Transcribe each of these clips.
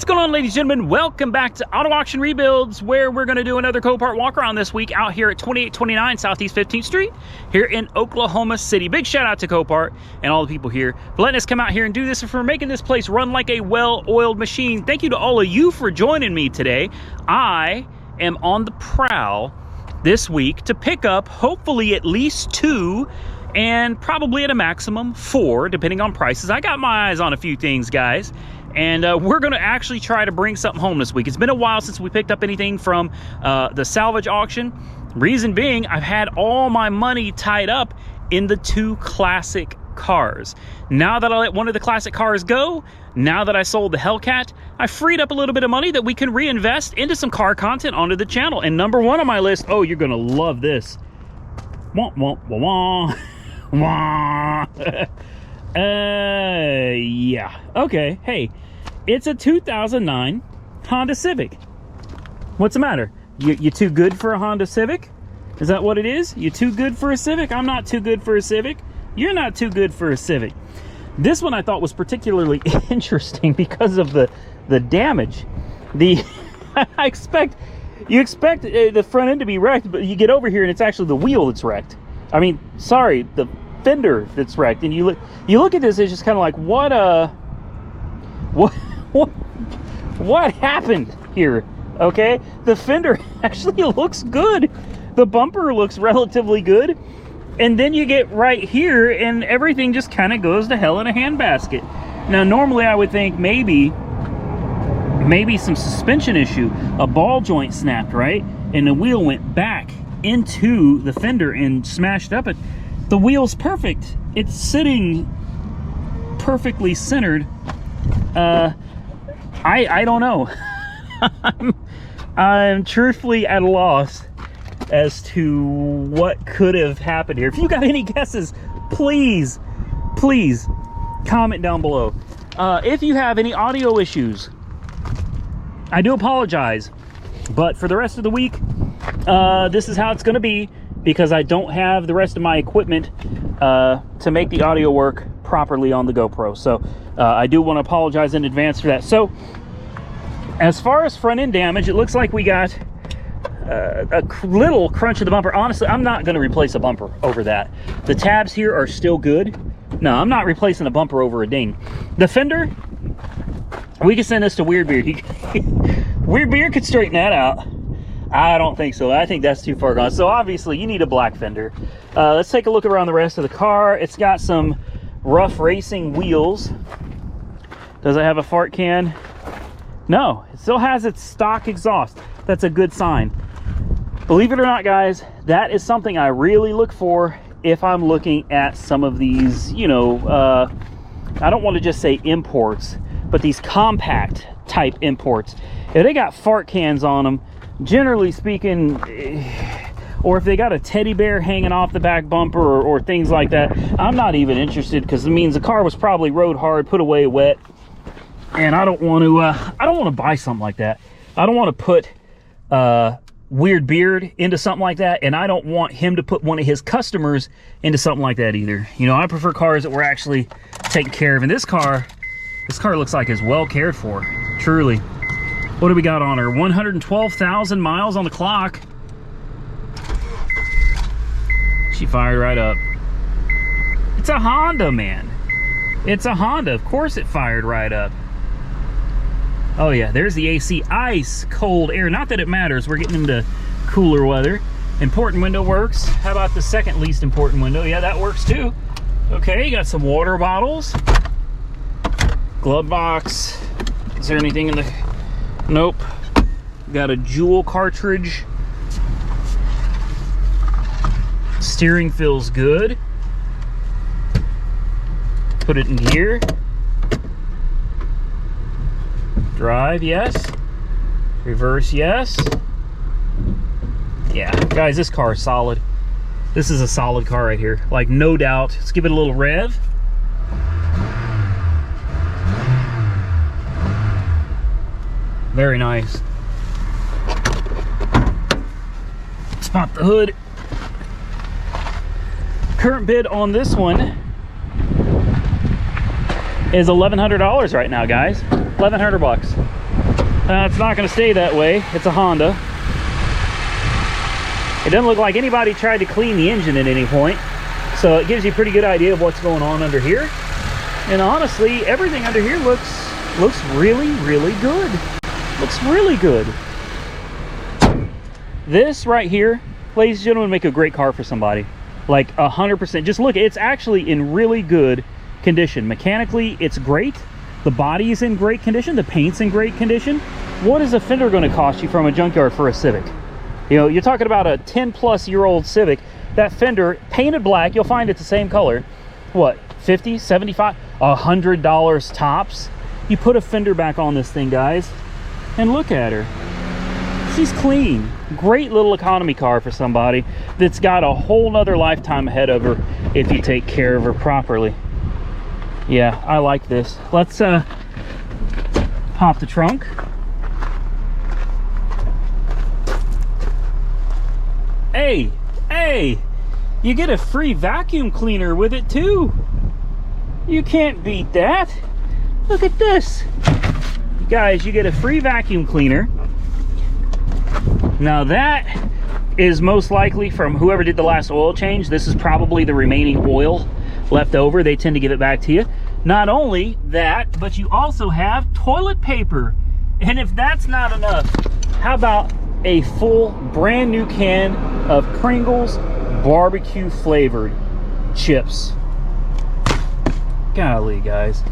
What's going on, ladies and gentlemen? Welcome back to Auto Auction Rebuilds, where we're going to do another Copart walk around this week out here at 2829 Southeast 15th Street here in Oklahoma City. Big shout out to Copart and all the people here for letting us come out here and do this and for making this place run like a well-oiled machine. Thank you to all of you for joining me today. I am on the prowl this week to pick up hopefully at least 2 and probably at a maximum 4, depending on prices. I got my eyes on a few things, guys. And we're going to actually try to bring something home this week. It's been a while since we picked up anything from the salvage auction. Reason being, I've had all my money tied up in the 2 classic cars. Now that I let one of the classic cars go, now that I sold the Hellcat, I freed up a little bit of money that we can reinvest into some car content onto the channel. And number 1 on my list, oh, you're going to love this. Wah, wah, wah, wah. Wah. Yeah. Okay. Hey, it's a 2009 Honda Civic. What's the matter? You too good for a Honda Civic? Is that what it is? You too good for a Civic? I'm not too good for a Civic. You're not too good for a Civic. This one I thought was particularly interesting because of the damage. You expect the front end to be wrecked, but you get over here and it's actually the wheel that's wrecked. I mean, sorry, the fender that's wrecked. And you look at this, it's just kind of like, what happened here? Okay, the fender actually looks good, the bumper looks relatively good, and then you get right here and everything just kind of goes to hell in a handbasket. Now normally I would think maybe some suspension issue, a ball joint snapped, right, and the wheel went back into the fender and smashed up it. The wheel's perfect. It's sitting perfectly centered. I don't know. I'm truthfully at a loss as to what could have happened here. If you got any guesses, please comment down below. If you have any audio issues, I do apologize, but for the rest of the week, this is how it's going to be, because I don't have the rest of my equipment to make the audio work properly on the GoPro. So I do want to apologize in advance for that. So as far as front end damage, it looks like we got a little crunch of the bumper. Honestly, I'm not going to replace a bumper over that. The tabs here are still good. No, I'm not replacing a bumper over a ding. The fender, we can send this to Weird Beard. Weird Beard could straighten that out. I don't think so. I think that's too far gone. So obviously you need a black fender. Let's take a look around the rest of the car. It's got some rough racing wheels. Does it have a fart can? No, it still has its stock exhaust. That's a good sign. Believe it or not, guys, that is something I really look for if I'm looking at some of these, you know, I don't want to just say imports, but these compact type imports. If they got fart cans on them, generally speaking, or if they got a teddy bear hanging off the back bumper or things like that, I'm not even interested, because it means the car was probably rode hard, put away wet, and I don't want to buy something like that. I don't want to put Weird Beard into something like that, and I don't want him to put one of his customers into something like that either. You know, I prefer cars that were actually taken care of, and this car looks like it's well cared for, truly. What do we got on her? 112,000 miles on the clock. She fired right up. It's a Honda, man. It's a Honda. Of course it fired right up. Oh yeah, there's the AC. Ice cold air. Not that it matters. We're getting into cooler weather. Important window works. How about the second least important window? Yeah, that works too. Okay, you got some water bottles. Glove box. Is there anything in the... Nope. Got a jewel cartridge. Steering feels good. Put it in gear. Drive, yes. Reverse, yes. Yeah, guys, this car is solid. This is a solid car right here. Like, no doubt. Let's give it a little rev. Very nice. Spot the hood. Current bid on this one is $1,100 right now, guys. 1,100 bucks. It's not going to stay that way. It's a Honda. It doesn't look like anybody tried to clean the engine at any point. So it gives you a pretty good idea of what's going on under here. And honestly, everything under here looks really, really good. Looks really good. This right here, ladies and gentlemen, make a great car for somebody. Like 100%. Just look, it's actually in really good condition. Mechanically, it's great. The body is in great condition. The paint's in great condition. What is a fender going to cost you from a junkyard for a Civic? You know, you're talking about a 10-plus-year-old Civic. That fender, painted black, you'll find it's the same color. What, 50, 75, $100 tops? You put a fender back on this thing, guys, and look at her. She's clean. Great little economy car for somebody that's got a whole nother lifetime ahead of her if you take care of her properly. Yeah, I like this. Let's pop the trunk. Hey, you get a free vacuum cleaner with it too. You can't beat that. Look at this. Guys, you get a free vacuum cleaner. Now that is most likely from whoever did the last oil change. This is probably the remaining oil left over. They tend to give it back to you. Not only that, but you also have toilet paper. And if that's not enough, how about a full brand new can of Pringles barbecue flavored chips? Golly, guys.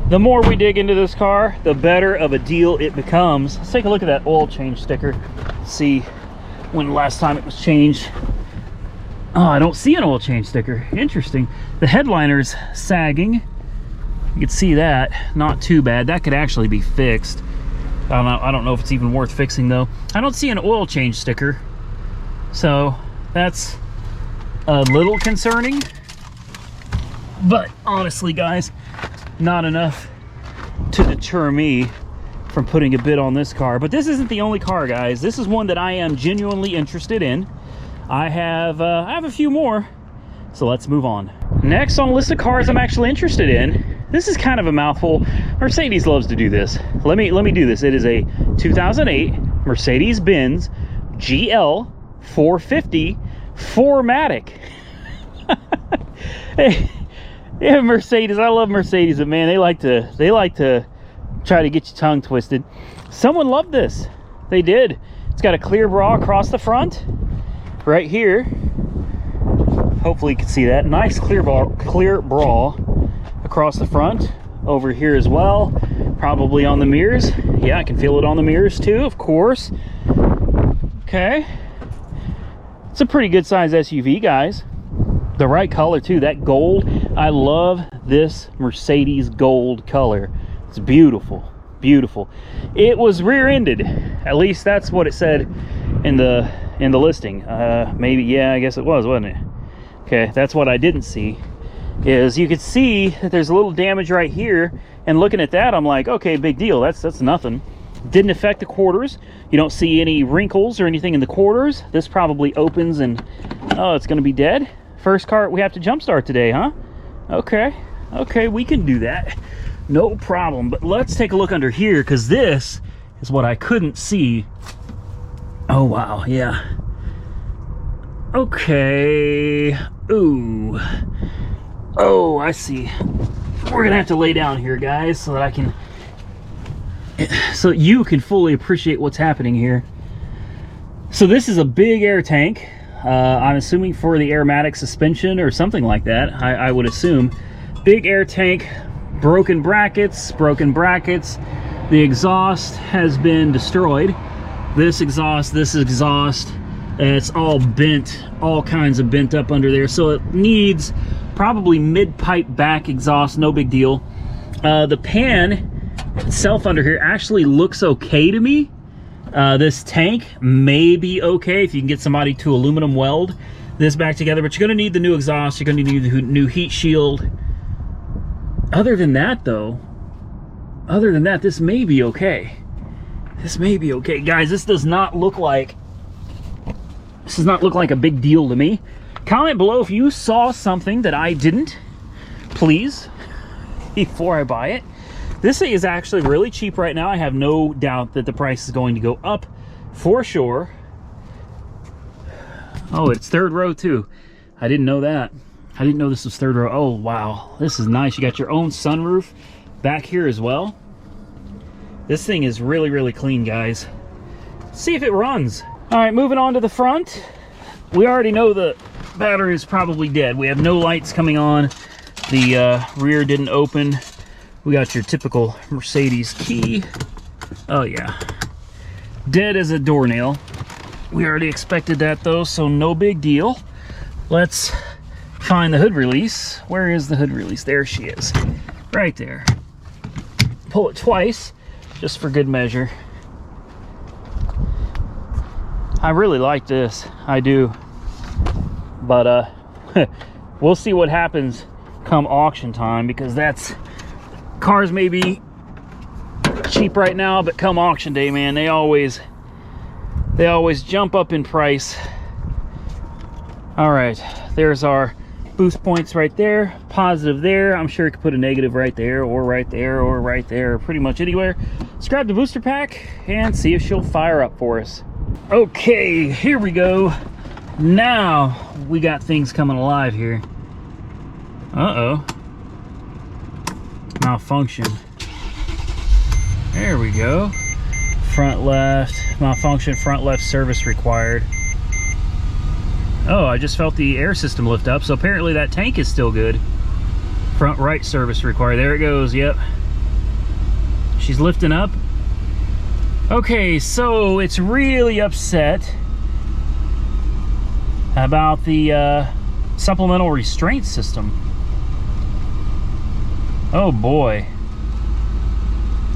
The more we dig into this car, the better of a deal it becomes. Let's take a look at that oil change sticker. See when the last time it was changed. Oh, I don't see an oil change sticker. Interesting. The headliner's sagging. You can see that. Not too bad. That could actually be fixed. I don't know if it's even worth fixing though. I don't see an oil change sticker. So that's a little concerning. But honestly, guys, not enough to deter me from putting a bid on this car. But this isn't the only car, guys. This is one that I am genuinely interested in. I have a few more, so let's move on. Next on the list of cars I'm actually interested in, this is kind of a mouthful. Mercedes loves to do this. Let me do this. It is a 2008 Mercedes-Benz GL450 4MATIC. Hey, yeah, Mercedes. I love Mercedes, but man, they like to try to get your tongue twisted. Someone loved this. They did. It's got a clear bra across the front, right here. Hopefully you can see that. Nice clear bra across the front. Over here as well. Probably on the mirrors. Yeah, I can feel it on the mirrors too, of course. Okay. It's a pretty good size SUV, guys. The right color too, that gold. I love this Mercedes gold color. It's beautiful, beautiful. It was rear-ended. At least that's what it said in the listing. Maybe, yeah, I guess it was, wasn't it? Okay, that's what I didn't see. Is you could see that there's a little damage right here, and looking at that, I'm like, okay, big deal. That's nothing. Didn't affect the quarters. You don't see any wrinkles or anything in the quarters. This probably opens and oh, it's going to be dead. First car we have to jump start today, huh? Okay, we can do that. No problem. But let's take a look under here, because this is what I couldn't see. Oh, wow, yeah. Okay. Ooh. Oh, I see. We're gonna have to lay down here, guys, so that so you can fully appreciate what's happening here. So this is a big air tank. I'm assuming for the aromatic suspension or something like that. I would assume. Big air tank, broken brackets. The exhaust has been destroyed. This exhaust, it's all bent, all kinds of bent up under there. So it needs probably mid-pipe back exhaust, no big deal. The pan itself under here actually looks okay to me. This tank may be okay if you can get somebody to aluminum weld this back together, but you're gonna need the new exhaust, you're gonna need the new heat shield. Other than that though, this may be okay. This may be okay. Guys, this does not look like a big deal to me. Comment below if you saw something that I didn't, please, before I buy it. This thing is actually really cheap right now. I have no doubt that the price is going to go up for sure. Oh, it's third row too. I didn't know that. I didn't know this was third row. Oh, wow. This is nice. You got your own sunroof back here as well. This thing is really, really clean, guys. Let's see if it runs. All right, moving on to the front. We already know the battery is probably dead. We have no lights coming on. The rear didn't open. We got your typical Mercedes key. Oh, yeah. Dead as a doornail. We already expected that, though, so no big deal. Let's find the hood release. Where is the hood release? There she is. Right there. Pull it twice, just for good measure. I really like this. I do. But we'll see what happens come auction time, because that's... Cars may be cheap right now, but come auction day, man, they always jump up in price. All right, there's our boost points right there, positive there. I'm sure you could put a negative right there, or right there, or right there, pretty much anywhere. Let's grab the booster pack and see if she'll fire up for us. Okay, here we go. Now we got things coming alive here. Uh-oh. Malfunction. There we go. Front left, malfunction, front left service required. Oh, I just felt the air system lift up, so apparently that tank is still good. Front right service required. There it goes, yep. She's lifting up. Okay, so it's really upset about the supplemental restraint system. Oh boy.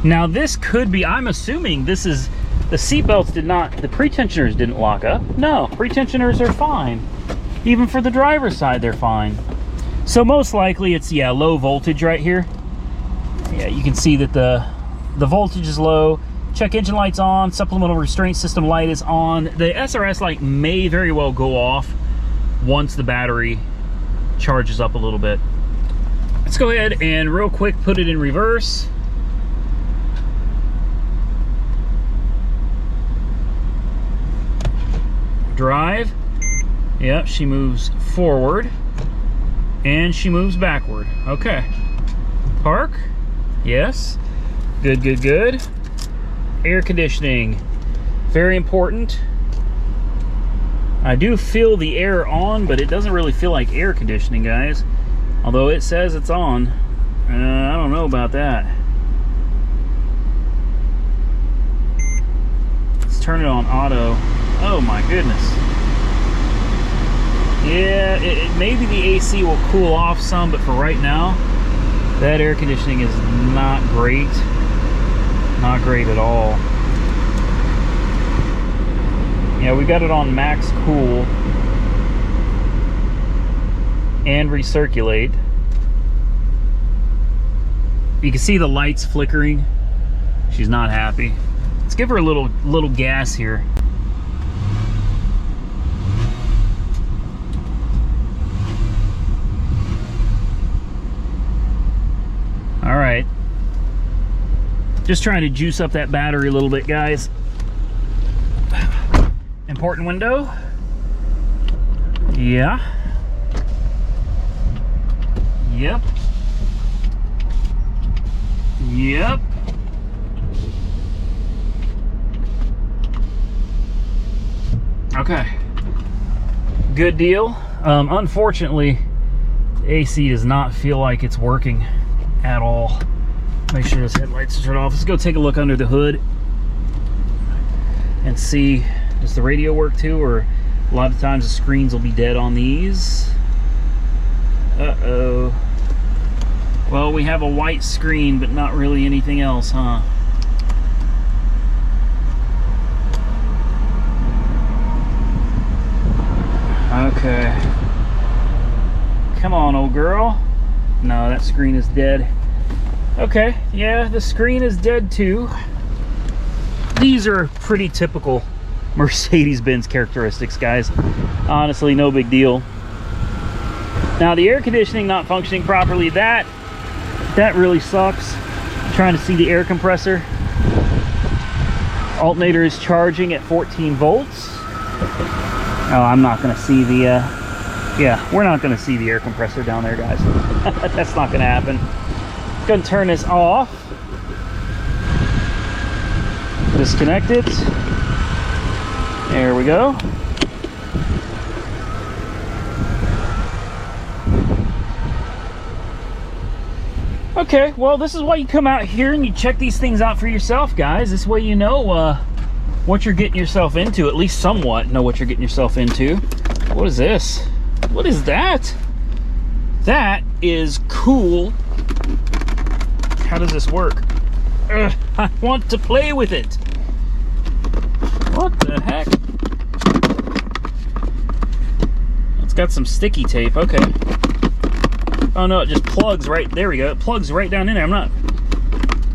Now this could be, I'm assuming this is, the seatbelts did not, the pretensioners didn't lock up. No, pretensioners are fine. Even for the driver's side, they're fine. So most likely it's, yeah, low voltage right here. Yeah, you can see that the voltage is low. Check engine lights on, supplemental restraint system light is on. The SRS light may very well go off once the battery charges up a little bit. Let's go ahead and real quick put it in reverse. Drive. Yep, she moves forward and she moves backward. Okay. Park. Yes. Good, good, good. Air conditioning. Very important. I do feel the air on, but it doesn't really feel like air conditioning, guys. Although it says it's on. I don't know about that. Let's turn it on auto. Oh my goodness. Yeah, maybe the AC will cool off some, but for right now, that air conditioning is not great. Not great at all. Yeah, we got it on max cool and recirculate. You can see the lights flickering. She's not happy. Let's give her a little gas here. All right. Just trying to juice up that battery a little bit, guys. Important window. Yeah. Yep. Yep. Okay. Good deal. Unfortunately, the AC does not feel like it's working at all. Make sure this headlights are turned off. Let's go take a look under the hood and see, does the radio work too, or a lot of times the screens will be dead on these. Uh-oh. Well, we have a white screen, but not really anything else, huh? Okay. Come on, old girl. No, that screen is dead. Okay, yeah, the screen is dead too. These are pretty typical Mercedes-Benz characteristics, guys. Honestly, no big deal. Now, the air conditioning not functioning properly, that really sucks. Trying to see the air compressor. Alternator is charging at 14 volts. Oh, I'm not going to see the, yeah, we're not going to see the air compressor down there, guys. That's not going to happen. Going to turn this off. Disconnect it. There we go. Okay, well, this is why you come out here and you check these things out for yourself, guys. This way you know what you're getting yourself into, at least somewhat know what you're getting yourself into. What is this? What is that? That is cool. How does this work? Ugh, I want to play with it. What the heck? It's got some sticky tape, okay. Oh no, it just plugs right, there we go. It plugs right down in there. I'm not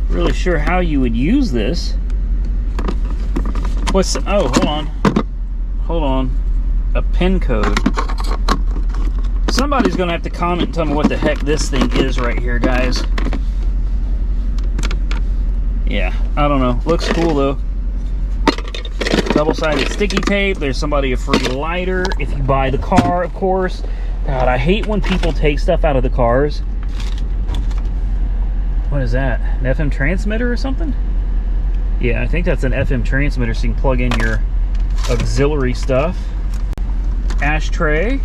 really sure how you would use this. What's, oh, hold on. Hold on. A pin code. Somebody's gonna have to comment and tell me what the heck this thing is right here, guys. Yeah, I don't know. Looks cool though. Double-sided sticky tape. There's somebody a free lighter if you buy the car, of course. God, I hate when people take stuff out of the cars. What is that? An FM transmitter or something? Yeah, I think that's an FM transmitter, so you can plug in your auxiliary stuff. Ashtray.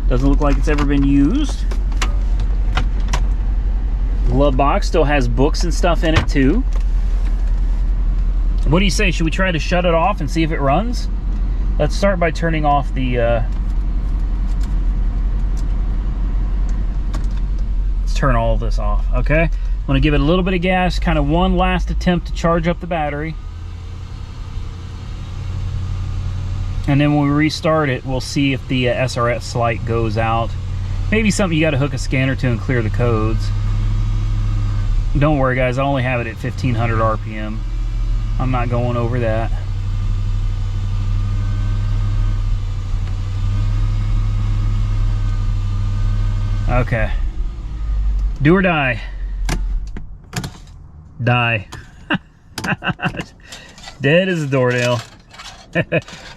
Doesn't look like it's ever been used. Glove box still has books and stuff in it too. What do you say? Should we try to shut it off and see if it runs? Let's start by turning off the turn all of this off. Okay, I'm gonna give it a little bit of gas, kind of one last attempt to charge up the battery, and then when we restart it, we'll see if the SRS light goes out. Maybe something you got to hook a scanner to and clear the codes. Don't worry, guys, I only have it at 1500 RPM. I'm not going over that. Okay. Do or die. Die. Dead as a doornail.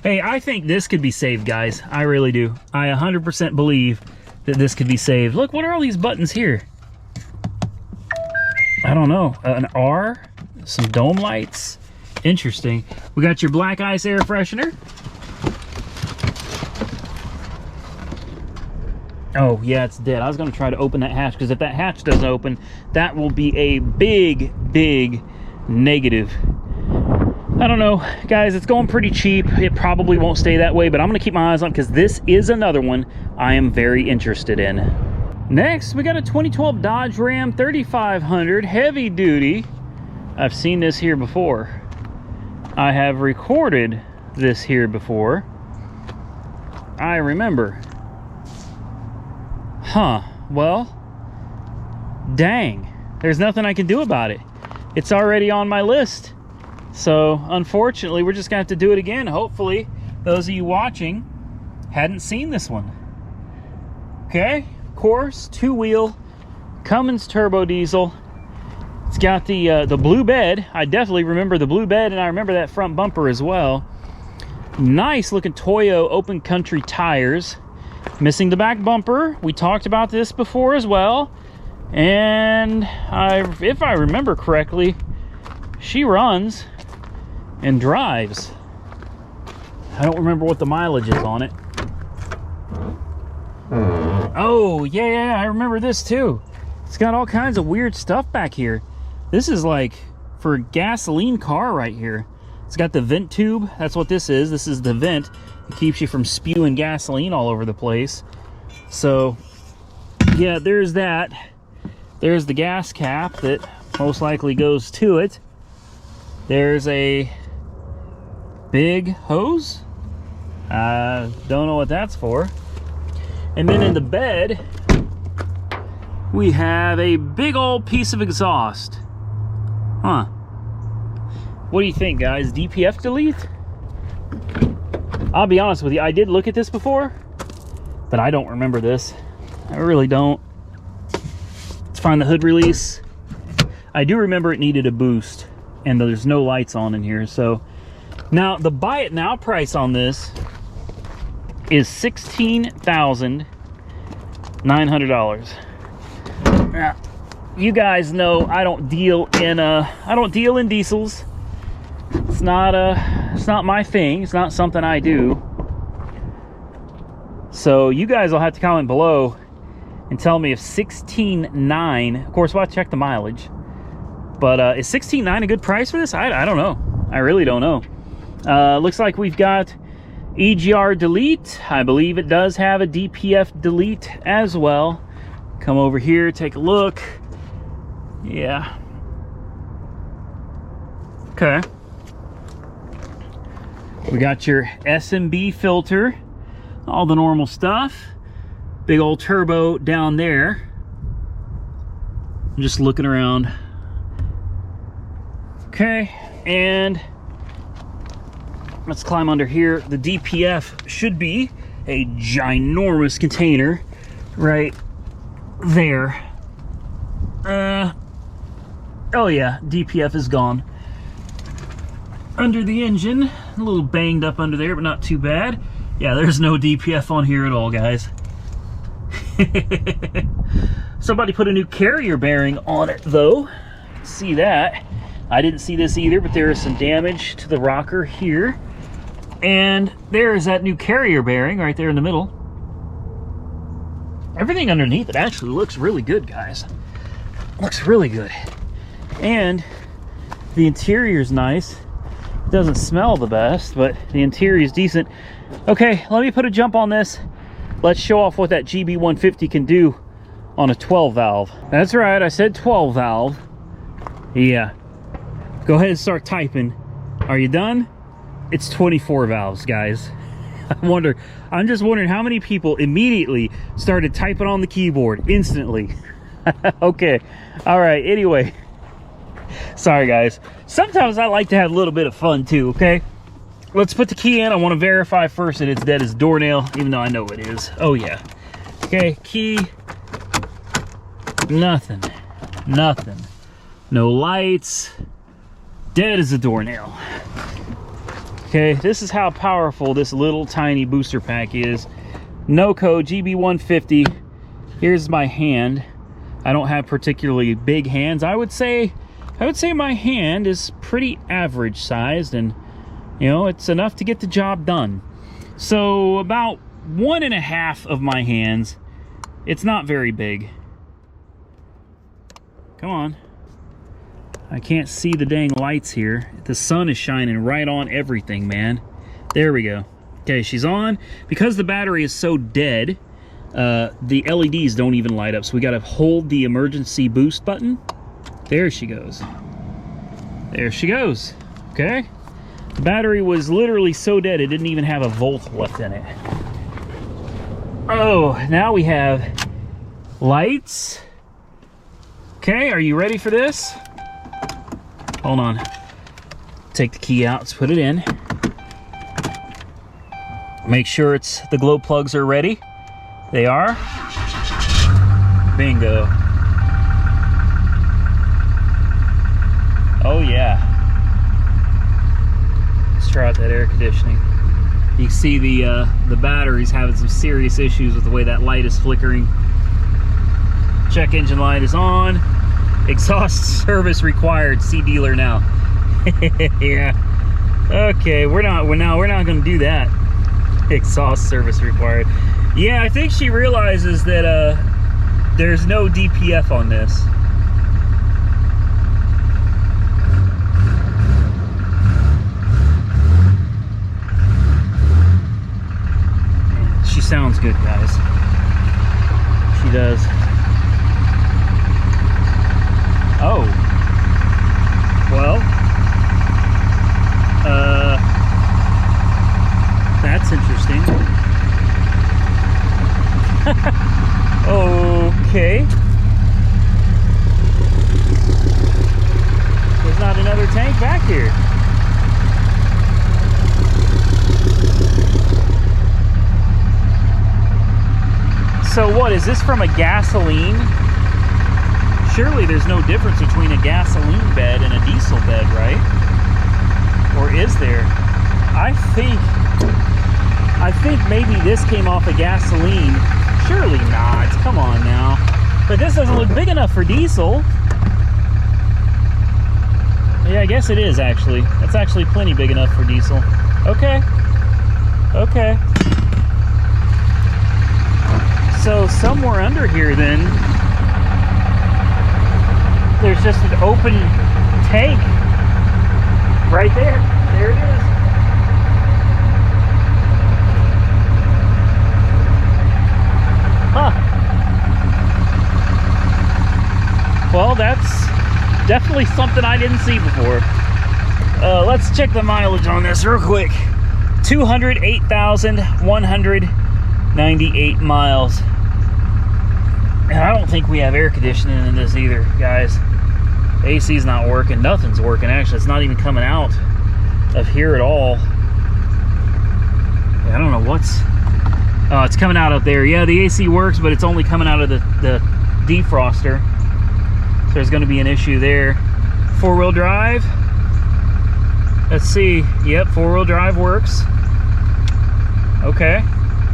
Hey, I think this could be saved, guys. I really do. I 100% believe that this could be saved. Look, what are all these buttons here? I don't know. An R? Some dome lights? Interesting. We got your black ice air freshener. Oh, yeah, it's dead. I was going to try to open that hatch, because if that hatch doesn't open, that will be a big, big negative. I don't know. Guys, it's going pretty cheap. It probably won't stay that way, but I'm going to keep my eyes on it, because this is another one I am very interested in. Next, we got a 2012 Dodge Ram 3500 heavy duty. I've seen this here before. I have recorded this here before. I remember. Huh, well, dang, there's nothing I can do about it. It's already on my list. So, unfortunately, we're just gonna have to do it again. Hopefully, those of you watching hadn't seen this one. Okay, of course, two-wheel, Cummins turbo diesel. It's got the blue bed. I definitely remember the blue bed, and I remember that front bumper as well. Nice looking Toyo open country tires. Missing the back bumper. We talked about this before as well. And if I remember correctly, she runs and drives. I don't remember what the mileage is on it. Oh, yeah, I remember this too. It's got all kinds of weird stuff back here. This is like for a gasoline car right here. It's got the vent tube. That's what this is. This is the vent. It keeps you from spewing gasoline all over the place. So, yeah, there's that. There's the gas cap that most likely goes to it. There's a big hose. I don't know what that's for. And then in the bed, we have a big old piece of exhaust. Huh. What do you think, guys? DPF delete? I'll be honest with you, I did look at this before, but I don't remember this. I really don't. Let's find the hood release. I do remember it needed a boost, and there's no lights on in here. So now the buy it now price on this is $16,900. Now, you guys know I don't deal in diesels. It's not my thing. It's not something I do. So you guys will have to comment below and tell me if 16.9, of course we'll have to check the mileage, but is 16.9 a good price for this? I don't know. I really don't know. Looks like we've got EGR delete. I believe it does have a DPF delete as well. Come over here, take a look. Yeah. Okay. We got your SMB filter, all the normal stuff. Big old turbo down there. I'm just looking around. Okay, and let's climb under here. The DPF should be a ginormous container right there. Oh yeah, DPF is gone. Under the engine, a little banged up under there, but not too bad. Yeah, there's no DPF on here at all, guys. Somebody put a new carrier bearing on it, though. See that? I didn't see this either, but there is some damage to the rocker here. And there is that new carrier bearing right there in the middle. Everything underneath it actually looks really good, guys. Looks really good. And the interior is nice. It doesn't smell the best, but the interior is decent. Okay, let me put a jump on this. Let's show off what that GB150 can do on a 12 valve. That's right, I said 12 valve. Yeah. Go ahead and start typing. Are you done? It's 24 valves, guys. I'm just wondering how many people immediately started typing on the keyboard instantly. Okay. All right. Anyway. Sorry, guys. Sometimes I like to have a little bit of fun too, okay? Let's put the key in. I want to verify first that it's dead as a doornail, even though I know it is. Oh, yeah. Okay, key. Nothing. Nothing. No lights. Dead as a doornail. Okay, this is how powerful this little tiny booster pack is. NOCO GB150. Here's my hand. I don't have particularly big hands. I would say my hand is pretty average sized, and you know, it's enough to get the job done. So about 1.5 of my hands. It's not very big. Come on. I can't see the dang lights here. The sun is shining right on everything, man. There we go. Okay, she's on. Because the battery is so dead, the LEDs don't even light up, so we gotta hold the emergency boost button. There she goes. There she goes. Okay. The battery was literally so dead it didn't even have a volt left in it. Oh, now we have lights. Okay, are you ready for this? Hold on. Take the key out, let's put it in. Make sure the glow plugs are ready. They are. Bingo. Oh yeah. Let's try out that air conditioning. You can see the battery's having some serious issues with the way that light is flickering. Check engine light is on. Exhaust service required. See dealer now. Yeah. Okay, we're not going to do that. Exhaust service required. Yeah, I think she realizes that there's no DPF on this. She sounds good, guys. She does. Oh. Well. That's interesting. Okay. There's not another tank back here. So what, is this from a gasoline Surely there's no difference between a gasoline bed and a diesel bed, right? Or is there? I think maybe this came off a gasoline. Surely not. Come on now. But this doesn't look big enough for diesel. Yeah, I guess it is actually. That's actually plenty big enough for diesel. Okay. Okay. So somewhere under here then, there's just an open tank right there. There it is. Huh. Well, that's definitely something I didn't see before. Let's check the mileage on this real quick. 208,198 miles. And I don't think we have air conditioning in this either, guys. AC's not working. Nothing's working, actually. It's not even coming out of here at all. I don't know what's... Oh, it's coming out up there. Yeah, the AC works, but it's only coming out of the defroster. So there's going to be an issue there. Four-wheel drive. Let's see. Yep, four-wheel drive works. Okay.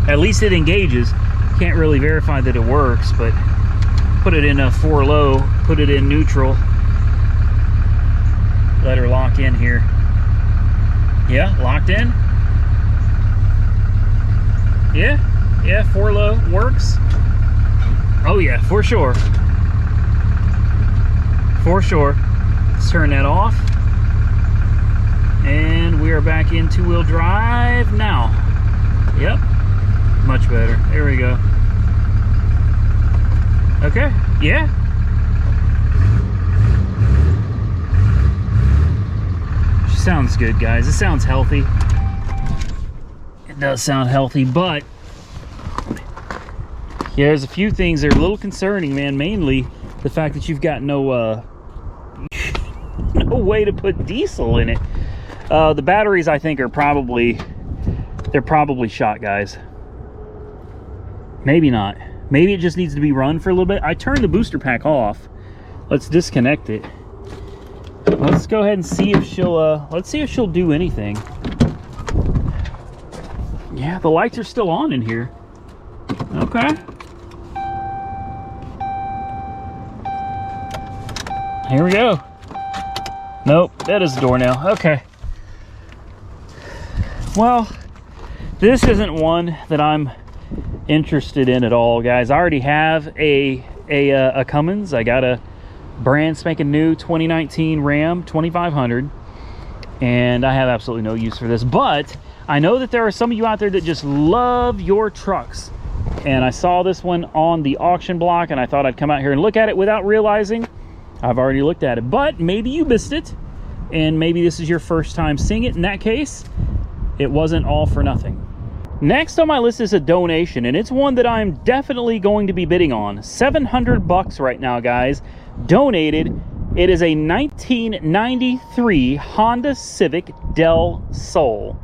At least it engages. Can't really verify that it works, but put it in a 4 low, put it in neutral. Let her lock in here. Yeah, locked in. Yeah, 4 low works. Oh yeah, for sure. For sure. Let's turn that off. And we are back in 2-wheel drive now. Yep, much better. There we go. Okay, yeah. Sounds good, guys. It sounds healthy. It does sound healthy, but yeah, there's a few things that are a little concerning, man. Mainly the fact that you've got no no way to put diesel in it. The batteries, I think, are probably shot, guys. Maybe not. Maybe it just needs to be run for a little bit. I turned the booster pack off. Let's disconnect it. Let's go ahead and see if she'll let's see if she'll do anything. Yeah, the lights are still on in here. Okay. Here we go. Nope, that is the door now. Okay. Well, this isn't one that I'm interested in at all, guys. I already have a Cummins. I got a brand spanking new 2019 Ram 2500, and I have absolutely no use for this. But I know that there are some of you out there that just love your trucks, and I saw this one on the auction block, and I thought I'd come out here and look at it without realizing I've already looked at it. But maybe you missed it, and maybe this is your first time seeing it. In that case, it wasn't all for nothing. Next on my list is a donation, and it's one that I'm definitely going to be bidding on. $700 right now, guys. Donated. It is a 1993 Honda Civic Del Sol.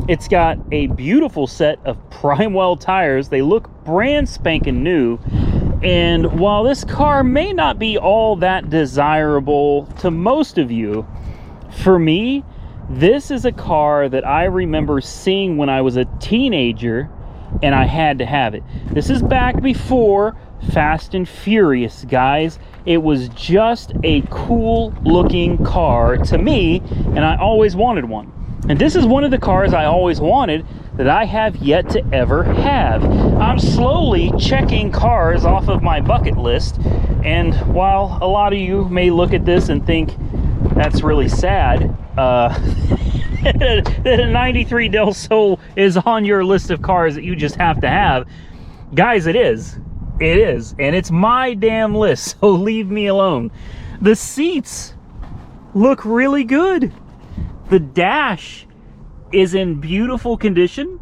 It's got a beautiful set of Primewell tires. They look brand spanking new. And while this car may not be all that desirable to most of you, for me, this is a car that I remember seeing when I was a teenager, and I had to have it. This is back before Fast and Furious, guys. It was just a cool looking car to me, and I always wanted one. And this is one of the cars I always wanted that I have yet to ever have. I'm slowly checking cars off of my bucket list, and while a lot of you may look at this and think that's really sad, that a 93 Del Sol is on your list of cars that you just have to have. Guys, it is. It is. And it's my damn list, so leave me alone. The seats look really good. The dash is in beautiful condition.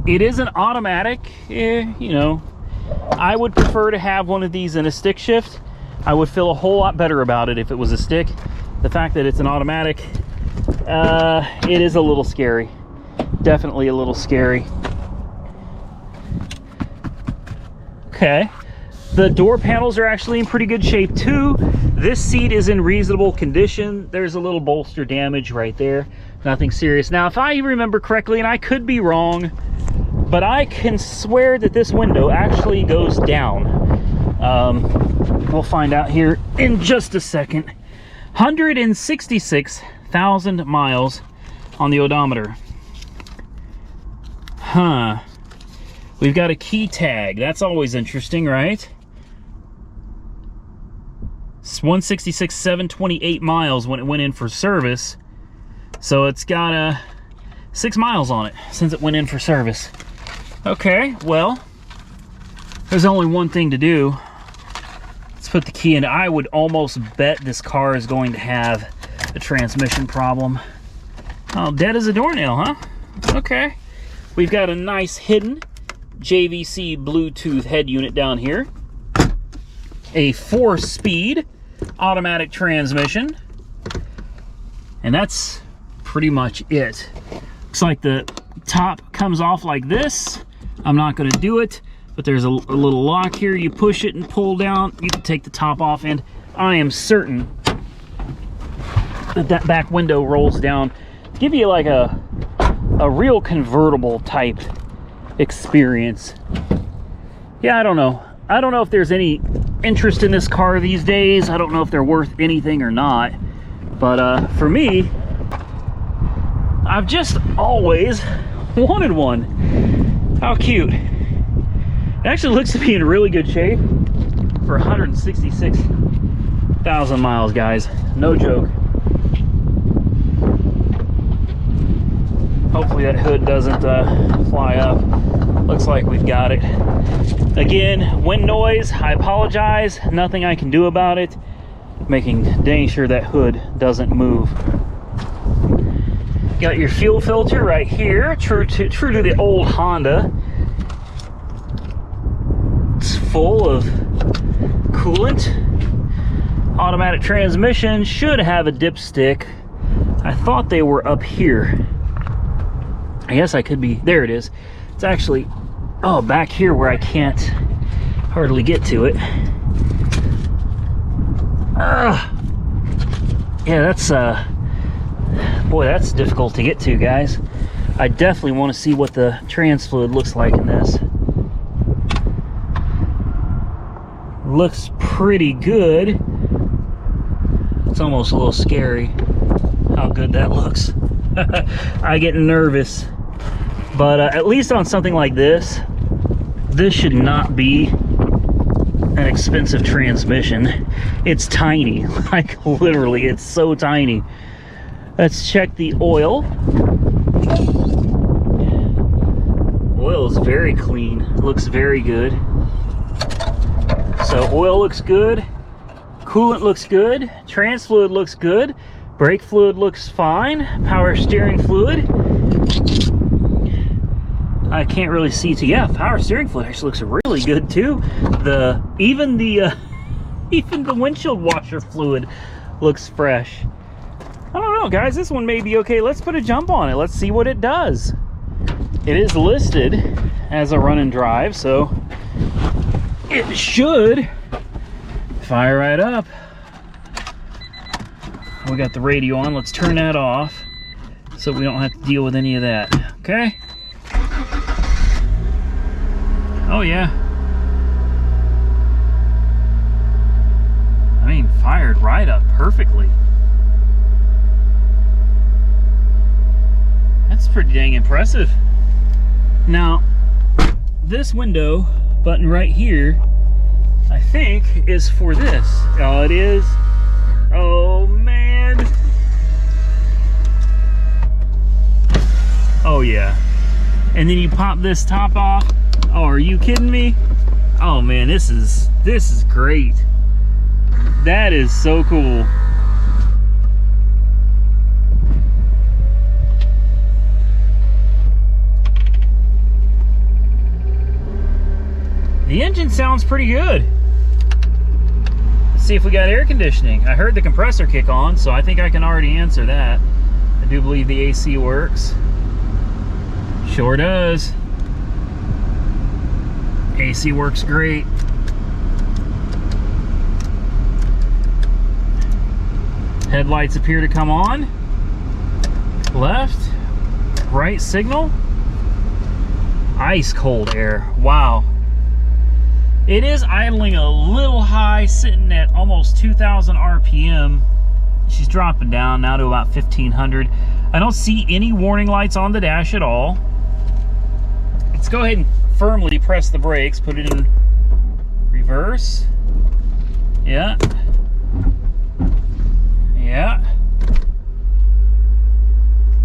It is an automatic. You know, I would prefer to have one of these in a stick shift. I would feel a whole lot better about it if it was a stick. The fact that it's an automatic, it is a little scary. Definitely a little scary. Okay, The door panels are actually in pretty good shape too. This seat is in reasonable condition. There's a little bolster damage right there. Nothing serious. Now, if I remember correctly, and I could be wrong, but I can swear that this window actually goes down. We'll find out here in just a second. 166,000 miles on the odometer. Huh. We've got a key tag. That's always interesting, right? It's 166,728 miles when it went in for service. So it's got 6 miles on it since it went in for service. Okay, well, there's only one thing to do. Let's put the key in. I would almost bet this car is going to have a transmission problem. Oh, dead as a doornail, huh? Okay. We've got a nice hidden JVC Bluetooth head unit down here. A 4-speed automatic transmission. And that's pretty much it. Looks like the top comes off like this. I'm not going to do it, but there's a little lock here. You push it and pull down. You can take the top off, and I am certain that that back window rolls down. Give you like a real convertible type experience. Yeah, I don't know. I don't know if there's any interest in this car these days. I don't know if they're worth anything or not. But for me, I've just always wanted one. How cute. It actually looks to be in really good shape for 166,000 miles, guys. No joke. Hopefully that hood doesn't fly up. Looks like we've got it. Again, wind noise, I apologize. Nothing I can do about it. Making dang sure that hood doesn't move. Got your fuel filter right here, true to the old Honda. It's full of coolant. Automatic transmission should have a dipstick. I thought they were up here. I guess I could be, there it is. It's actually, oh, back here where I can't hardly get to it. Yeah, that's, boy, that's difficult to get to, guys. I definitely want to see what the trans fluid looks like in this. Looks pretty good. It's almost a little scary how good that looks. I get nervous. But at least on something like this, this should not be an expensive transmission. It's tiny, like literally, it's so tiny. Let's check the oil. Oil is very clean, looks very good. So oil looks good, coolant looks good, trans fluid looks good, brake fluid looks fine, power steering fluid. I can't really see to, yeah, power steering fluid actually looks really good too. Even the windshield washer fluid looks fresh. I don't know, guys, this one may be okay. Let's put a jump on it. Let's see what it does. It is listed as a run and drive, so it should fire right up. We got the radio on. Let's turn that off so we don't have to deal with any of that. Okay. Oh yeah. I mean, fired right up perfectly. That's pretty dang impressive. Now, this window button right here, I think, is for this. Oh, it is. Oh, man. Oh, yeah. And then you pop this top off. Oh, are you kidding me? Oh, man, this is great. That is so cool. The engine sounds pretty good. Let's see if we got air conditioning. I heard the compressor kick on, so I think I can already answer that. I do believe the AC works. Sure does. AC works great. Headlights appear to come on. Left, right signal. Ice cold air. Wow. It is idling a little high, sitting at almost 2,000 RPM. She's dropping down now to about 1,500. I don't see any warning lights on the dash at all. Let's go ahead and firmly press the brakes, put it in reverse. Yeah. Yeah.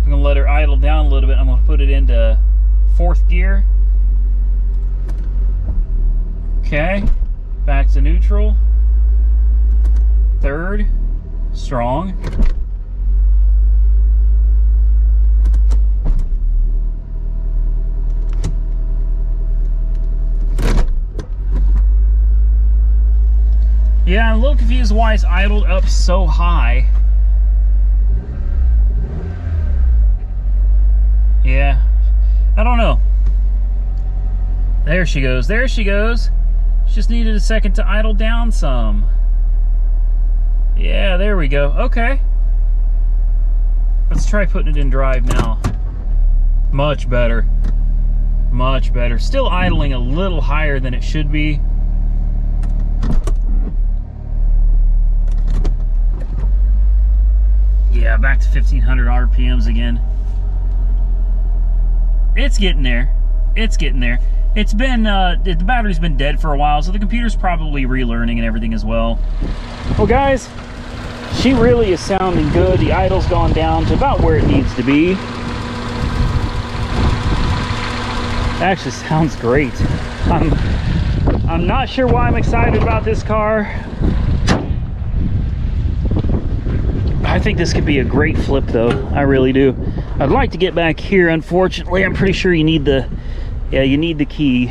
I'm gonna let her idle down a little bit. I'm gonna put it into 4th gear. Okay, back to neutral. 3rd, strong. Yeah, I'm a little confused why it's idled up so high. Yeah, I don't know. There she goes, there she goes. Just needed a second to idle down some. Yeah, there we go. Okay. Let's try putting it in drive now. Much better. Much better. Still idling a little higher than it should be. Yeah, back to 1,500 RPMs again. It's getting there. It's getting there. It's been, the battery's been dead for a while, so the computer's probably relearning and everything as well. Well, guys, she really is sounding good. The idle's gone down to about where it needs to be. It actually sounds great. I'm not sure why I'm excited about this car. I think this could be a great flip, though. I really do. I'd like to get back here. Unfortunately, I'm pretty sure you need the... Yeah, you need the key,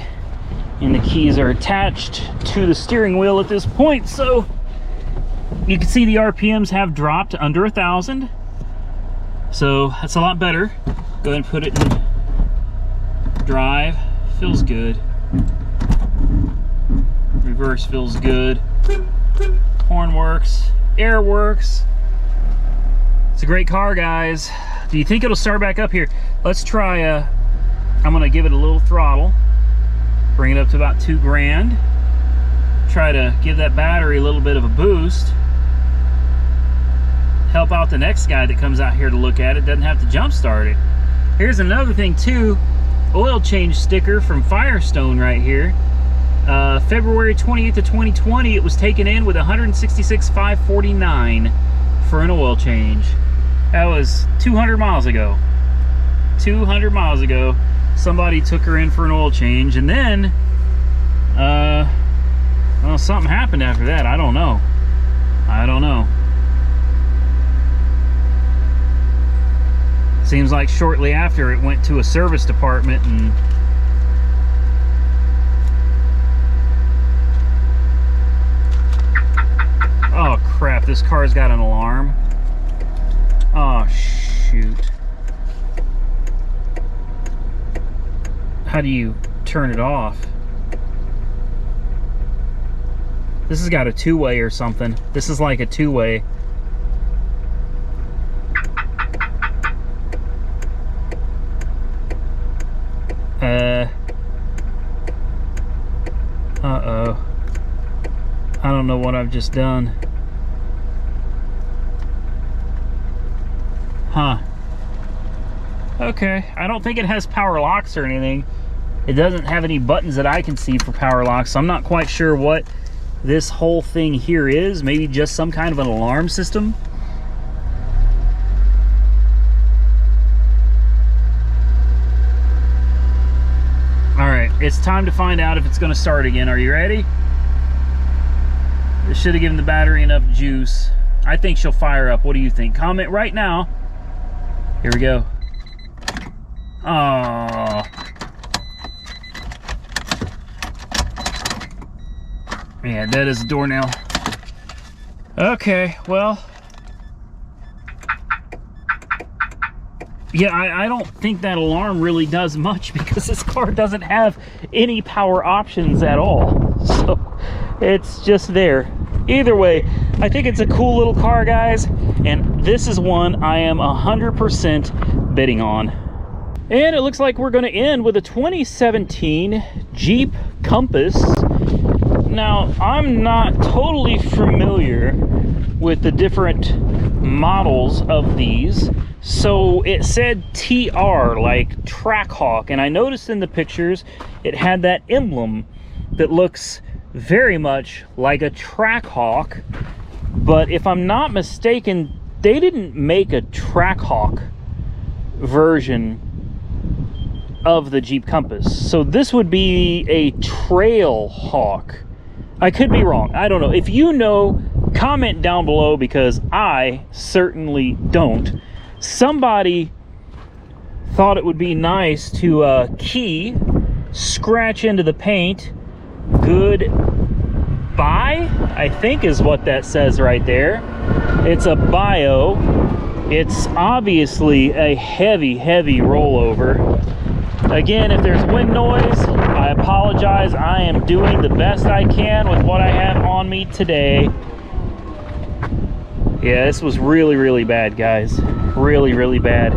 and the keys are attached to the steering wheel at this point, so you can see the RPMs have dropped under 1,000, so that's a lot better. Go ahead and put it in drive. Feels good. Reverse feels good. Horn works. Air works. It's a great car, guys. Do you think it'll start back up here? Let's try I'm gonna give it a little throttle, bring it up to about 2 grand, try to give that battery a little bit of a boost, help out the next guy that comes out here to look at it, doesn't have to jump start it. Here's another thing too, oil change sticker from Firestone right here. February 28th of 2020, it was taken in with 166,549 for an oil change. That was 200 miles ago. 200 miles ago. Somebody took her in for an oil change, and then well, something happened after that. I don't know. Seems like shortly after it went to a service department, and oh crap, this car's got an alarm. Oh shoot. How do you turn it off? This has got a 2-way or something. This is like a 2-way. Uh-oh. I don't know what I've just done. Huh. Okay, I don't think it has power locks or anything. It doesn't have any buttons that I can see for power locks, so I'm not quite sure what this whole thing here is. Maybe just some kind of an alarm system. Alright, it's time to find out if it's going to start again. Are you ready? This should have given the battery enough juice. I think she'll fire up. What do you think? Comment right now. Here we go. Oh. Yeah, that is a door nail. Okay, well. Yeah, I don't think that alarm really does much because this car doesn't have any power options at all. So it's just there. Either way, I think it's a cool little car, guys, and this is one I am 100% bidding on. And it looks like we're going to end with a 2017 Jeep Compass. Now, I'm not totally familiar with the different models of these, so it said TR, like Trackhawk, and I noticed in the pictures it had that emblem that looks very much like a Trackhawk. But if I'm not mistaken, they didn't make a Trackhawk version of the Jeep Compass. So this would be a Trailhawk. I could be wrong. I don't know. If you know, comment down below, because I certainly don't. Somebody thought it would be nice to key, scratch into the paint, Goodbye, I think is what that says right there. It's a bio. It's obviously a heavy rollover. Again, if there's wind noise, I apologize. I am doing the best I can with what I have on me today. Yeah, this was really bad, guys. Really bad.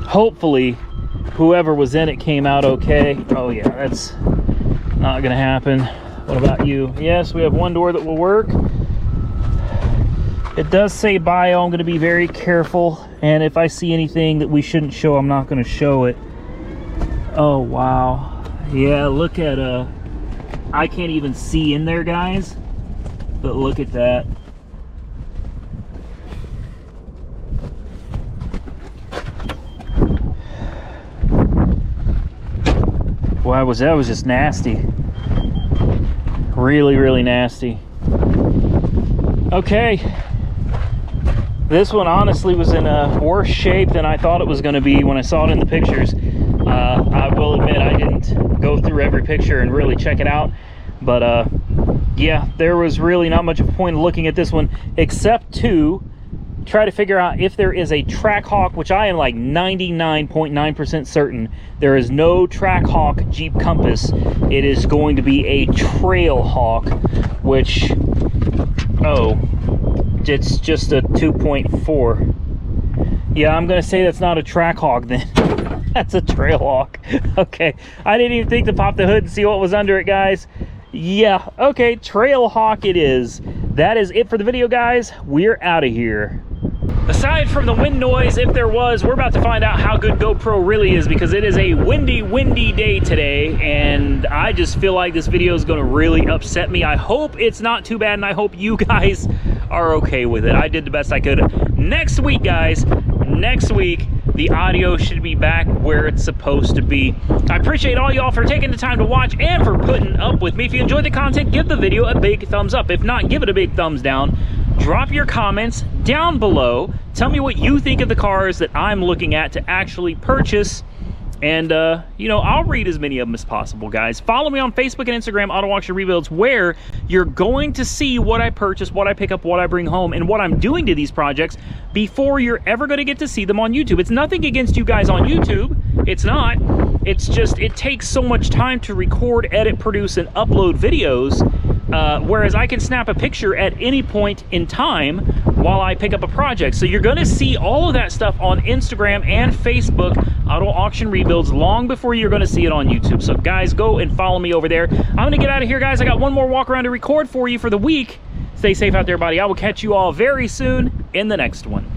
Hopefully, whoever was in it came out okay. Oh yeah, that's not gonna happen. What about you? Yes, we have one door that will work. It does say bio. I'm gonna be very careful, and if I see anything that we shouldn't show, I'm not gonna show it. Oh wow. Yeah, look at I can't even see in there, guys, but look at that. Wow, that was just nasty. Really nasty. Okay, this one honestly was in a worse shape than I thought it was going to be when I saw it in the pictures. I will admit I didn't go through every picture and really check it out, but yeah, there was really not much of a point in looking at this one except to try to figure out if there is a Trackhawk, which I am like 99.9% certain there is no Trackhawk Jeep Compass. It is going to be a Trailhawk, which, oh, it's just a 2.4. Yeah, I'm gonna say that's not a Trackhawk then. That's a Trailhawk. Okay, I didn't even think to pop the hood and see what was under it, guys. Yeah, okay, Trailhawk it is. That is it for the video, guys. We're out of here. Aside from the wind noise, if there was, we're about to find out how good GoPro really is, because it is a windy day today, and I just feel like this video is going to really upset me. I hope it's not too bad, and I hope you guys are okay with it. I did the best I could. Next week, guys, next week, the audio should be back where it's supposed to be. I appreciate all y'all for taking the time to watch and for putting up with me. If you enjoyed the content, give the video a big thumbs up. If not, give it a big thumbs down. Drop your comments down below. Tell me what you think of the cars that I'm looking at to actually purchase. And, you know, I'll read as many of them as possible, guys. Follow me on Facebook and Instagram, Auto Auction Rebuilds, where you're going to see what I purchase, what I pick up, what I bring home, and what I'm doing to these projects before you're ever going to get to see them on YouTube. It's nothing against you guys on YouTube. It's not. It's just, it takes so much time to record, edit, produce, and upload videos. Whereas I can snap a picture at any point in time while I pick up a project. So you're going to see all of that stuff on Instagram and Facebook, Auto Auction Rebuilds, long before you're going to see it on YouTube. So guys, go and follow me over there. I'm going to get out of here, guys. I got one more walk around to record for you for the week. Stay safe out there, buddy. I will catch you all very soon in the next one.